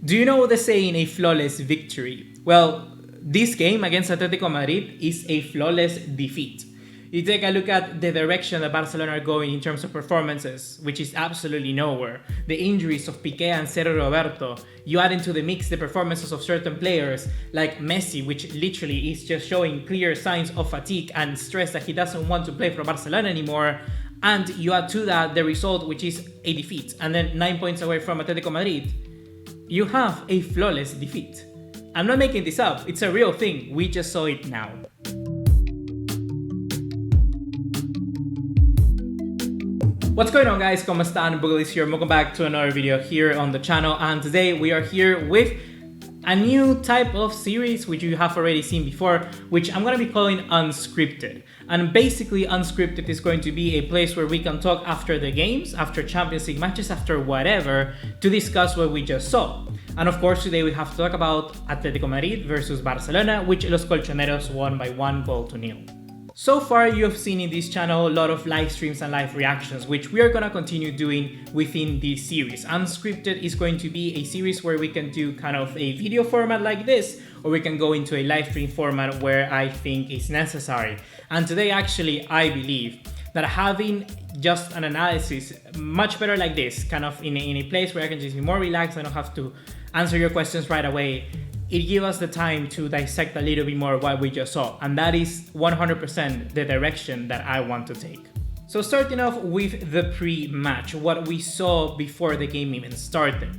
Do you know the saying, a flawless victory? Well, this game against Atletico Madrid is a flawless defeat. You take a look at the direction that Barcelona are going in terms of performances, which is absolutely nowhere. The injuries of Pique and Sergio Roberto. You add into the mix the performances of certain players like Messi, which literally is just showing clear signs of fatigue and stress that he doesn't want to play for Barcelona anymore. And you add to that the result, which is a defeat, and then 9 points away from Atletico Madrid. You have a flawless defeat. I'm not making this up, it's a real thing, we just saw it now. What's going on, guys? ¿Cómo están? BugaLuis here. Welcome back to another video here on the channel, and today we are here with a new type of series which you have already seen before, which I'm going to be calling Unscripted. And basically Unscripted is going to be a place where we can talk after the games, after Champions League matches, after whatever, to discuss what we just saw. And of course today we have to talk about Atletico Madrid versus Barcelona, which Los Colchoneros won by 1-0. So far, you have seen in this channel a lot of live streams and live reactions, which we are going to continue doing within this series. Unscripted is going to be a series where we can do kind of a video format like this, or we can go into a live stream format where I think is necessary. And today, actually, I believe that having just an analysis much better like this, kind of in a place where I can just be more relaxed, I don't have to answer your questions right away, it gives us the time to dissect a little bit more what we just saw, and that is 100% the direction that I want to take. So starting off with the pre-match, what we saw before the game even started.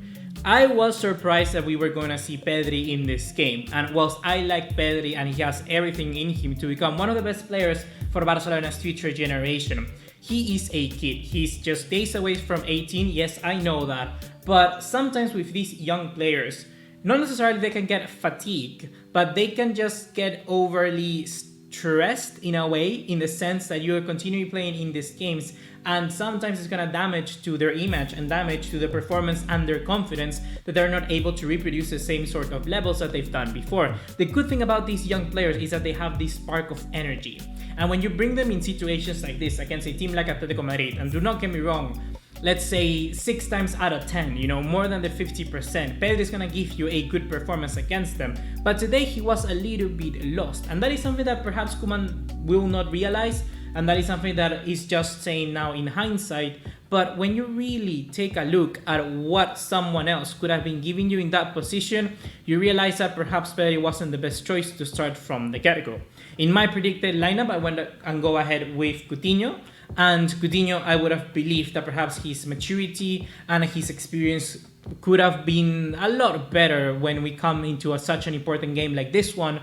I was surprised that we were going to see Pedri in this game, and whilst I like Pedri and he has everything in him to become one of the best players for Barcelona's future generation, he is a kid. He's just days away from 18, yes, I know that, but sometimes with these young players, not necessarily they can get fatigue, but they can just get overly stressed in a way, in the sense that you're continuing playing in these games, and sometimes it's gonna damage to their image and damage to the performance and their confidence, that they're not able to reproduce the same sort of levels that they've done before. The good thing about these young players is that they have this spark of energy, and when you bring them in situations like this against a team like Atletico Madrid, and do not get me wrong, let's say 6 times out of 10, more than the 50%, Pedri is gonna give you a good performance against them. But today he was a little bit lost, and that is something that perhaps Koeman will not realize, and that is something that is just saying now in hindsight. But when you really take a look at what someone else could have been giving you in that position, you realize that perhaps Pedri wasn't the best choice to start from the get-go. In my predicted lineup, I went and go ahead with Coutinho. And Coutinho, I would have believed that perhaps his maturity and his experience could have been a lot better when we come into such an important game like this one.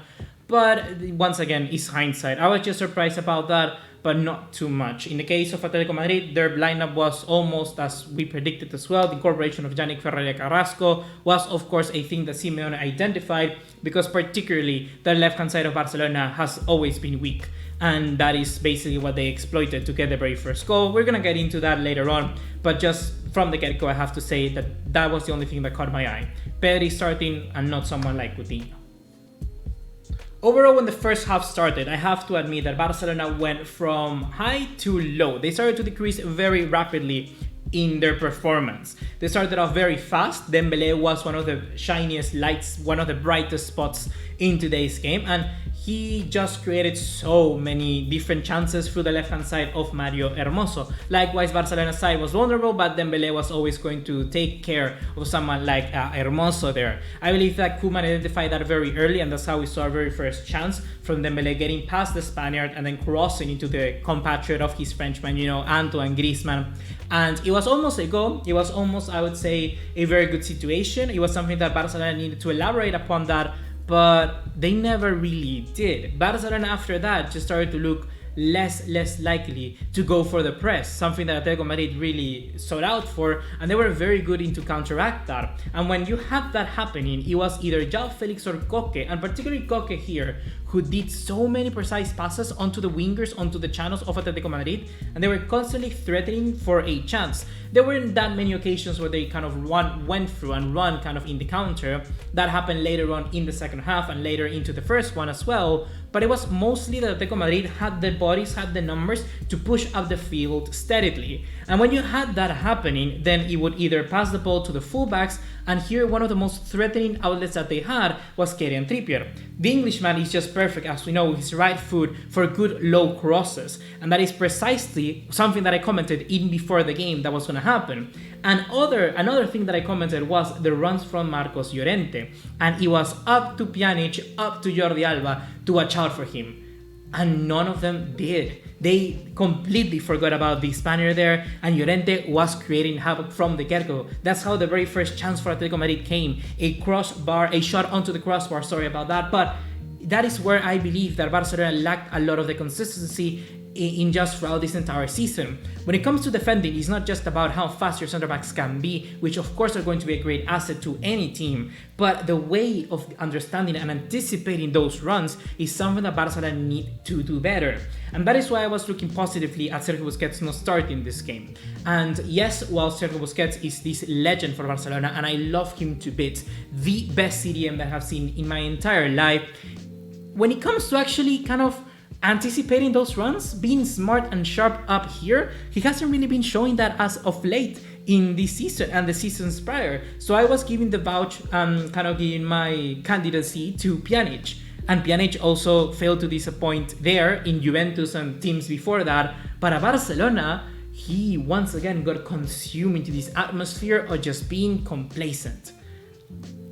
But once again, it's hindsight. I was just surprised about that, but not too much. In the case of Atletico Madrid, their lineup was almost as we predicted as well. The incorporation of Yannick Ferreira Carrasco was, of course, a thing that Simeone identified, because particularly the left-hand side of Barcelona has always been weak. And that is basically what they exploited to get the very first goal. We're going to get into that later on, but just from the get-go, I have to say that that was the only thing that caught my eye. Pedri starting and not someone like Coutinho. Overall, when the first half started, I have to admit that Barcelona went from high to low. They started to decrease very rapidly in their performance. They started off very fast. Dembélé was one of the shiniest lights, one of the brightest spots in today's game, and he just created so many different chances through the left-hand side of Mario Hermoso. Likewise, Barcelona's side was vulnerable, but Dembélé was always going to take care of someone like Hermoso there. I believe that Koeman identified that very early, and that's how we saw our very first chance from Dembélé getting past the Spaniard and then crossing into the compatriot of his Frenchman, Antoine Griezmann. And it was almost a goal. It was almost, I would say, a very good situation. It was something that Barcelona needed to elaborate upon that, but they never really did. Barcelona after that just started to look less likely to go for the press, something that Atletico Madrid really sought out for, and they were very good into counteract that. And when you had that happening, it was either Joao Felix or Koke, and particularly Koke here, who did so many precise passes onto the wingers, onto the channels of Atletico Madrid, and they were constantly threatening for a chance. There weren't that many occasions where they kind of went through and run kind of in the counter. That happened later on in the second half and later into the first one as well, but it was mostly that Atletico Madrid had the bodies, had the numbers to push up the field steadily. And when you had that happening, then it would either pass the ball to the fullbacks And here, one of the most threatening outlets that they had was Kieran Trippier. The Englishman is just perfect, as we know, with his right foot for good low crosses. And that is precisely something that I commented even before the game that was going to happen. And another thing that I commented was the runs from Marcos Llorente. And it was up to Pjanic, up to Jordi Alba to watch out for him. And none of them did. They completely forgot about the Spaniard there, and Llorente was creating havoc from the get-go. That's how the very first chance for Atletico Madrid came. A shot onto the crossbar, sorry about that. But that is where I believe that Barcelona lacked a lot of the consistency in just throughout this entire season. When it comes to defending, it's not just about how fast your center backs can be, which of course are going to be a great asset to any team, but the way of understanding and anticipating those runs is something that Barcelona need to do better. And that is why I was looking positively at Sergio Busquets not starting this game. And yes, while Sergio Busquets is this legend for Barcelona, and I love him to bits, the best CDM that I've seen in my entire life, when it comes to actually kind of anticipating those runs, being smart and sharp up here, he hasn't really been showing that as of late in this season and the seasons prior. So I was giving the vouch and kind of giving my candidacy to Pjanic. And Pjanic also failed to disappoint there in Juventus and teams before that. But at Barcelona, he once again got consumed into this atmosphere of just being complacent.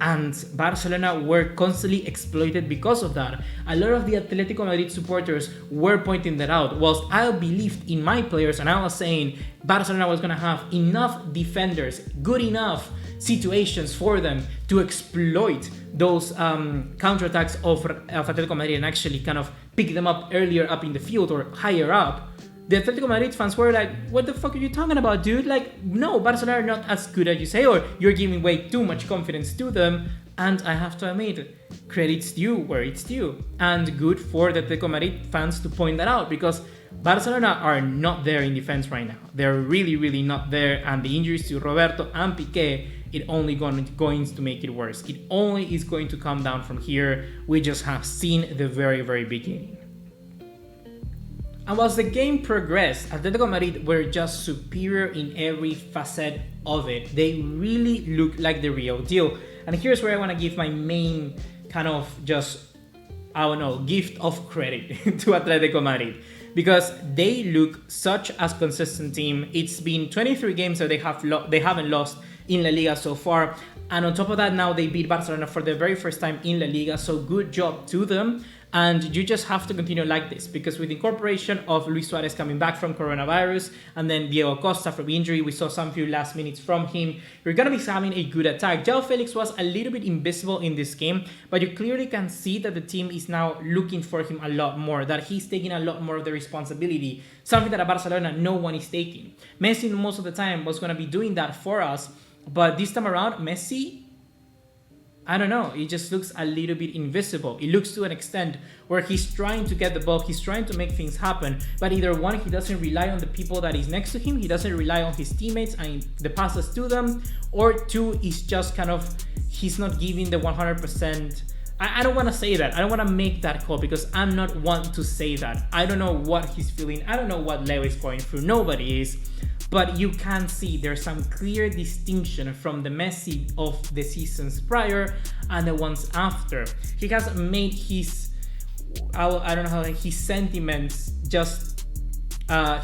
And Barcelona were constantly exploited because of that. A lot of the Atletico Madrid supporters were pointing that out. Whilst I believed in my players and I was saying Barcelona was going to have enough defenders, good enough situations for them to exploit those counterattacks of Atletico Madrid and actually kind of pick them up earlier up in the field or higher up. The Atletico Madrid fans were like, what the fuck are you talking about, dude? Like, no, Barcelona are not as good as you say, or you're giving way too much confidence to them. And I have to admit, credit's due where it's due. And good for the Atletico Madrid fans to point that out, because Barcelona are not there in defense right now. They're really, really not there. And the injuries to Roberto and Pique, it only going to make it worse. It only is going to come down from here. We just have seen the very, very beginning. And whilst the game progressed, Atletico Madrid were just superior in every facet of it. They really looked like the real deal. And here's where I want to give my main kind of just, gift of credit to Atletico Madrid. Because they look such a consistent team. It's been 23 games that they haven't lost in La Liga so far. And on top of that, now they beat Barcelona for the very first time in La Liga. So good job to them. And you just have to continue like this, because with the incorporation of Luis Suarez coming back from coronavirus and then Diego Costa from injury, we saw some few last minutes from him. You're going to be having a good attack. Joao Felix was a little bit invisible in this game, but you clearly can see that the team is now looking for him a lot more, that he's taking a lot more of the responsibility, something that at Barcelona no one is taking. Messi most of the time was going to be doing that for us, but this time around, Messi, I don't know, it just looks a little bit invisible. It looks to an extent where he's trying to get the ball, he's trying to make things happen, but either one, he doesn't rely on the people that is next to him, he doesn't rely on his teammates and the passes to them, or two, is just kind of, he's not giving the 100%. I don't want to say that. I don't want to make that call because I'm not one to say that. I don't know what he's feeling. I don't know what Leo is going through. Nobody is. But you can see there's some clear distinction from the Messi of the seasons prior and the ones after. He has made his, I don't know how, his sentiments just,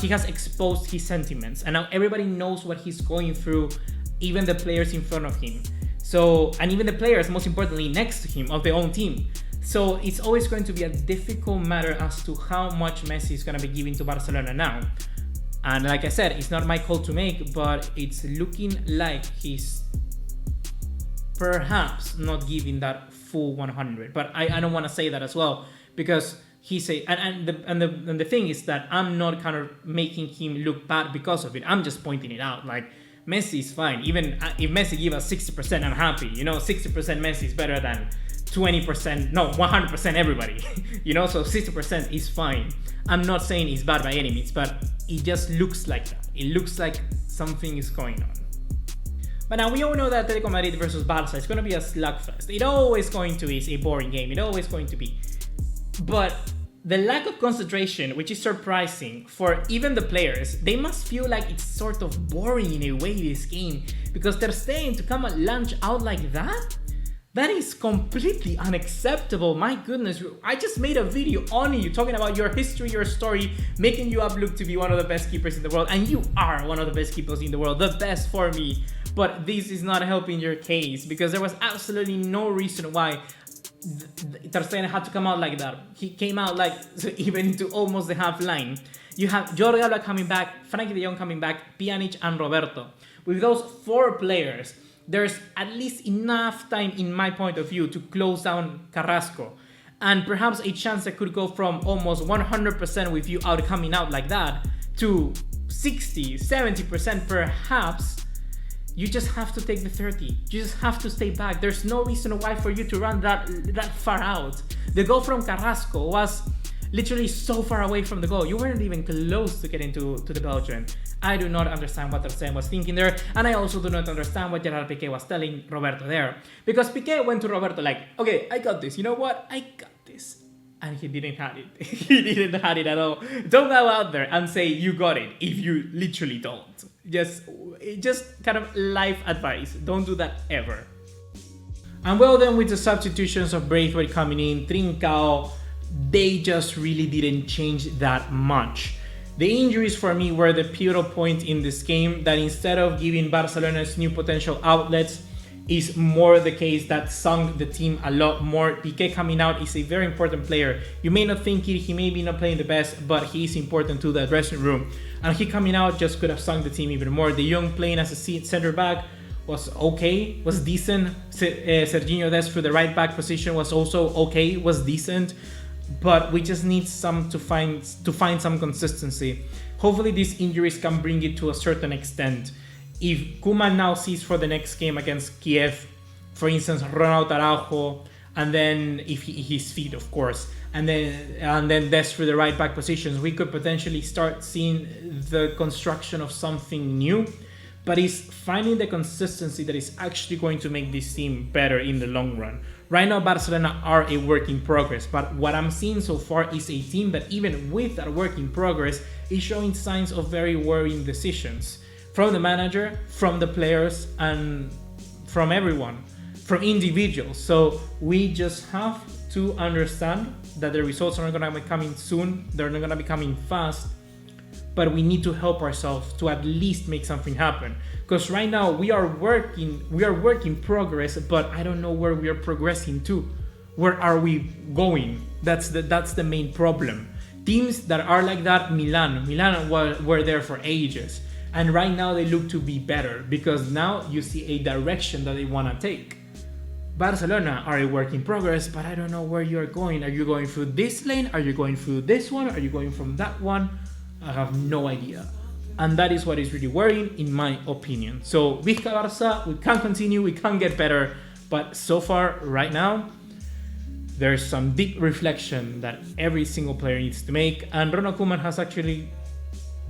he has exposed his sentiments. And now everybody knows what he's going through, even the players in front of him. So, and even the players, most importantly, next to him, of their own team. So it's always going to be a difficult matter as to how much Messi is going to be giving to Barcelona now. And like I said, it's not my call to make, but it's looking like he's perhaps not giving that full 100. But I don't want to say that as well, because he's a, and the thing is that I'm not kind of making him look bad because of it. I'm just pointing it out. Like, Messi is fine. Even if Messi give us 60%, I'm happy. You know, 60% Messi is better than 20%, no, 100% everybody. You know, so 60% is fine. I'm not saying it's bad by any means, but it just looks like that. It looks like something is going on. But now we all know that Atletico Madrid versus Barca is going to be a slugfest. It always going to be a boring game. It always going to be. But the lack of concentration, which is surprising for even the players, they must feel like it's sort of boring in a way, this game, because they're staying to come and launch out like that? That is completely unacceptable. My goodness, I just made a video on you talking about your history, your story, making you up look to be one of the best keepers in the world, and you are one of the best keepers in the world, the best for me. But this is not helping your case, because there was absolutely no reason why Ter Stegen had to come out like that. He came out like even into almost the half line. You have Jordi Alba coming back, Frankie de Jong coming back, Pjanic and Roberto. With those 4 players, there's at least enough time, in my point of view, to close down Carrasco. And perhaps a chance that could go from almost 100% with you out coming out like that to 60, 70% perhaps. You just have to take the 30. You just have to stay back. There's no reason why for you to run that far out. The goal from Carrasco was literally so far away from the goal. You weren't even close to getting to the Belgian. I do not understand what Ter Stegen was thinking there, and I also do not understand what Gerard Pique was telling Roberto there. Because Pique went to Roberto like, okay, I got this. You know what? I got this. And he didn't have it. He didn't have it at all. Don't go out there and say you got it if you literally don't. Just kind of life advice. Don't do that ever. And well, then with the substitutions of Braithwaite coming in, Trincao, they just really didn't change that much. The injuries for me were the pivotal point in this game, that instead of giving Barcelona's new potential outlets, is more the case that sunk the team a lot more. Pique coming out is a very important player. You may not think it, he may be not playing the best, but he is important to the dressing room. And he coming out just could have sunk the team even more. De Jong playing as a center back was okay, was decent. Serginho Dest for the right back position was also okay, was decent. But we just need to find some consistency. Hopefully these injuries can bring it to a certain extent. If Koeman now sees for the next game against Kiev, for instance, Ronald Araujo, and then if he's fit, of course, and then Dest for the right back positions, we could potentially start seeing the construction of something new. But it's finding the consistency that is actually going to make this team better in the long run. Right now, Barcelona are a work in progress, but what I'm seeing so far is a team that even with that work in progress is showing signs of very worrying decisions. From the manager, from the players, and from everyone, from individuals. So we just have to understand that the results are not going to be coming soon. They're not going to be coming fast. But we need to help ourselves to at least make something happen. Because right now we are work in progress, but I don't know where we are progressing to. Where are we going? That's the main problem. Teams that are like that, Milan were there for ages. And right now they look to be better because now you see a direction that they want to take. Barcelona are a work in progress, but I don't know where you're going. Are you going through this lane? Are you going through this one? Are you going from that one? I have no idea. And that is what is really worrying in my opinion. So Vizca Barça, we can continue, we can get better. But so far, right now, there's some deep reflection that every single player needs to make. And Ronald Koeman has actually...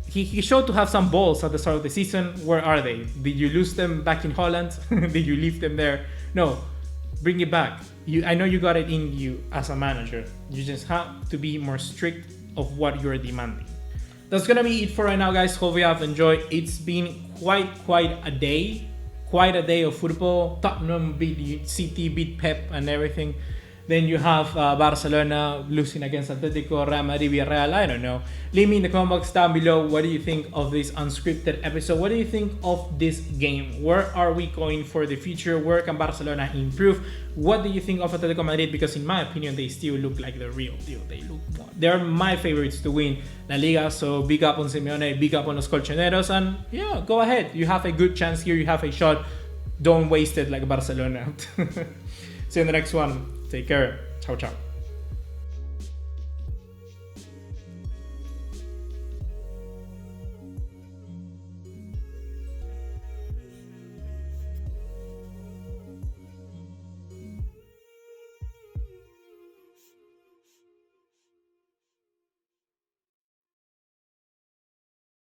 He showed to have some balls at the start of the season. Where are they? Did you lose them back in Holland? Did you leave them there? No, bring it back. I know you got it in you as a manager. You just have to be more strict of what you're demanding. That's gonna be it for right now, guys. Hope you have enjoyed. It's been quite a day. Quite a day of football. Tottenham beat City, beat Pep and everything. Then you have Barcelona losing against Atletico, Real Madrid, Villarreal, I don't know. Leave me in the comment box down below. What do you think of this unscripted episode? What do you think of this game? Where are we going for the future? Where can Barcelona improve? What do you think of Atletico Madrid? Because in my opinion, they still look like the real deal. They're my favorites to win La Liga. So big up on Simeone, big up on los colchoneros. And yeah, go ahead. You have a good chance here. You have a shot. Don't waste it like Barcelona. See you in the next one. Take care. Ciao, ciao.